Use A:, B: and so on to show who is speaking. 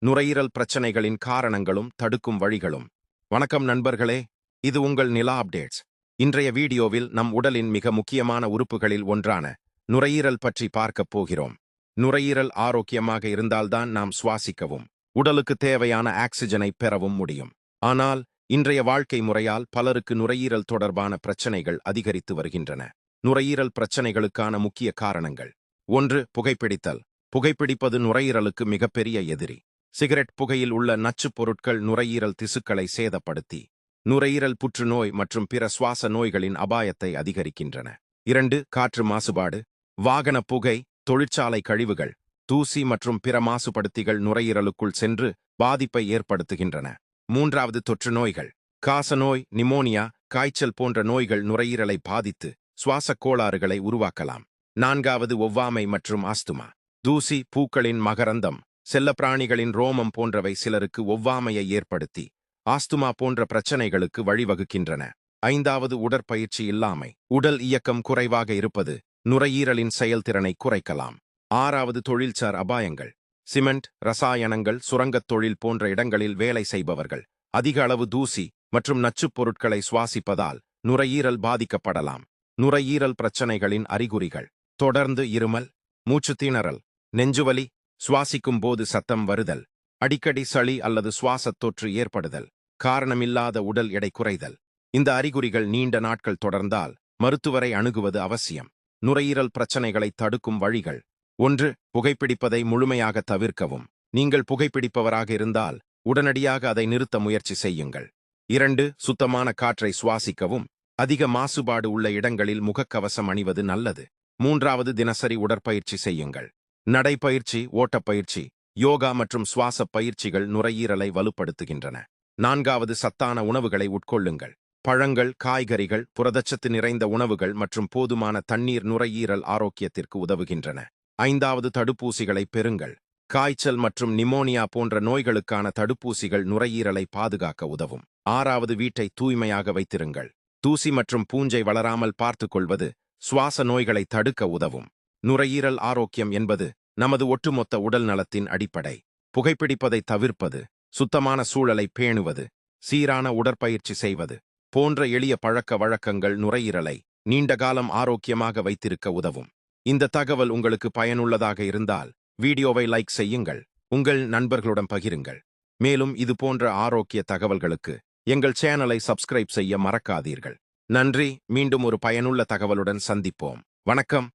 A: நுரையீரல் பிரச்சனைகளின் காரணங்களும் தடுக்கும் வழிகளும். வணக்கம் நண்பர்களே, இது உங்கள் நிலா அப்டேட்ஸ். இன்றைய வீடியோவில் நம் உடலின் மிக முக்கியமான உறுப்புகளில் ஒன்றான நுரையீரல் பற்றி பார்க்கப் போகிறோம். நுரையீரல் ஆரோக்கியமாக இருந்தால்தான் நாம் சுவாசிக்கவும், உடலுக்கு தேவையான ஆக்சிஜனை பெறவும் முடியும். ஆனால் இன்றைய வாழ்க்கை முறையால் பலருக்கு நுரையீரல் தொடர்பான பிரச்சனைகள் அதிகரித்து வருகின்றன. நுரையீரல் பிரச்சனைகளுக்கான முக்கிய காரணங்கள்: 1. புகைப்பிடித்தல். புகைப்பிடிப்பது நுரையீரலுக்கு மிகப்பெரிய எதிரி. சிகரெட் புகையில் உள்ள நச்சுப் பொருட்கள் நுரையீரல் திசுக்களை சேதப்படுத்தி நுரையீரல் புற்றுநோய் மற்றும் பிற சுவாச நோய்களின் அபாயத்தை அதிகரிக்கின்றன. 2. காற்று மாசுபாடு. வாகன புகை, தொழிற்சாலை கழிவுகள், தூசி மற்றும் பிற மாசுபடுத்திகள் நுரையீரலுக்குள் சென்று பாதிப்பை ஏற்படுத்துகின்றன. 3. தொற்று நோய்கள். காசநோய், நிமோனியா, காய்ச்சல் போன்ற நோய்கள் நுரையீரலை பாதித்து சுவாசக் கோளாறுகளை உருவாக்கலாம். 4. ஒவ்வாமை மற்றும் ஆஸ்துமா. தூசி, பூக்களின் மகரந்தம், செல்லப்பிராணிகளின் ரோமம் போன்றவை சிலருக்கு ஒவ்வாமையை ஏற்படுத்தி ஆஸ்துமா போன்ற பிரச்சனைகளுக்கு வழிவகுக்கின்றன. 5. உடற்பயிற்சி இல்லாமை. உடல் இயக்கம் குறைவாக இருப்பது நுரையீரலின் செயல்திறனை குறைக்கலாம். 6. தொழில்சார் அபாயங்கள். சிமெண்ட், ரசாயனங்கள், சுரங்கத் தொழில் போன்ற இடங்களில் வேலை செய்பவர்கள் அதிக அளவு தூசி மற்றும் நச்சுப் பொருட்களை சுவாசிப்பதால் நுரையீரல் பாதிக்கப்படலாம். நுரையீரல் பிரச்சனைகளின் அறிகுறிகள்: தொடர்ந்து இருமல், மூச்சுத் திணறல், நெஞ்சுவலி, சுவாசிக்கும் போது சத்தம் வருதல், அடிக்கடி சளி அல்லது சுவாசத் தொற்று ஏற்படுதல், காரணமில்லாத உடல் எடை குறைதல். இந்த அறிகுறிகள் நீண்ட நாட்கள் தொடர்ந்தால் மருத்துவரை அணுகுவது அவசியம். நுரையீரல் பிரச்சனைகளை தடுக்கும் வழிகள்: 1. புகைப்பிடிப்பதை முழுமையாக தவிர்க்கவும். நீங்கள் புகைப்பிடிப்பவராக இருந்தால் உடனடியாக அதை நிறுத்த முயற்சி செய்யுங்கள். 2. சுத்தமான காற்றை சுவாசிக்கவும். அதிக மாசுபாடு உள்ள இடங்களில் முகக்கவசம் அணிவது நல்லது. 3. தினசரி உடற்பயிற்சி செய்யுங்கள். நடைப்பயிற்சி, ஓட்டப்பயிற்சி, யோகா மற்றும் சுவாச பயிற்சிகள் நுரையீரலை வலுப்படுத்துகின்றன. 4. சத்தான உணவுகளை உட்கொள்ளுங்கள். பழங்கள், காய்கறிகள், புரதச்சத்து நிறைந்த உணவுகள் மற்றும் போதுமான தண்ணீர் நுரையீரல் ஆரோக்கியத்திற்கு உதவுகின்றன. 5. தடுப்பூசிகளை பெறுங்கள். காய்ச்சல் மற்றும் நிமோனியா போன்ற நோய்களுக்கான தடுப்பூசிகள் நுரையீரலை பாதுகாக்க உதவும். 6. வீட்டை தூய்மையாக வைத்திருங்கள். தூசி மற்றும் பூஞ்சை வளராமல் பார்த்துக்கொள்வது சுவாச நோய்களை தடுக்க உதவும். நுரையீரல் ஆரோக்கியம் என்பது நமது ஒட்டுமொத்த உடல் நலத்தின் அடிப்படை. புகைப்பிடிப்பதை தவிர்ப்பது, சுத்தமான சூழலை பேணுவது, சீரான உடற்பயிற்சி செய்வது போன்ற எளிய பழக்க வழக்கங்கள் நுரையீரலை நீண்டகாலம் ஆரோக்கியமாக வைத்திருக்க உதவும். இந்த தகவல் உங்களுக்கு பயனுள்ளதாக இருந்தால் வீடியோவை லைக் செய்யுங்கள், உங்கள் நண்பர்களுடன் பகிருங்கள். மேலும் இது போன்ற ஆரோக்கிய தகவல்களுக்கு எங்கள் சேனலை சப்ஸ்கிரைப் செய்ய மறக்காதீர்கள். நன்றி. மீண்டும் ஒரு பயனுள்ள தகவலுடன் சந்திப்போம். வணக்கம்.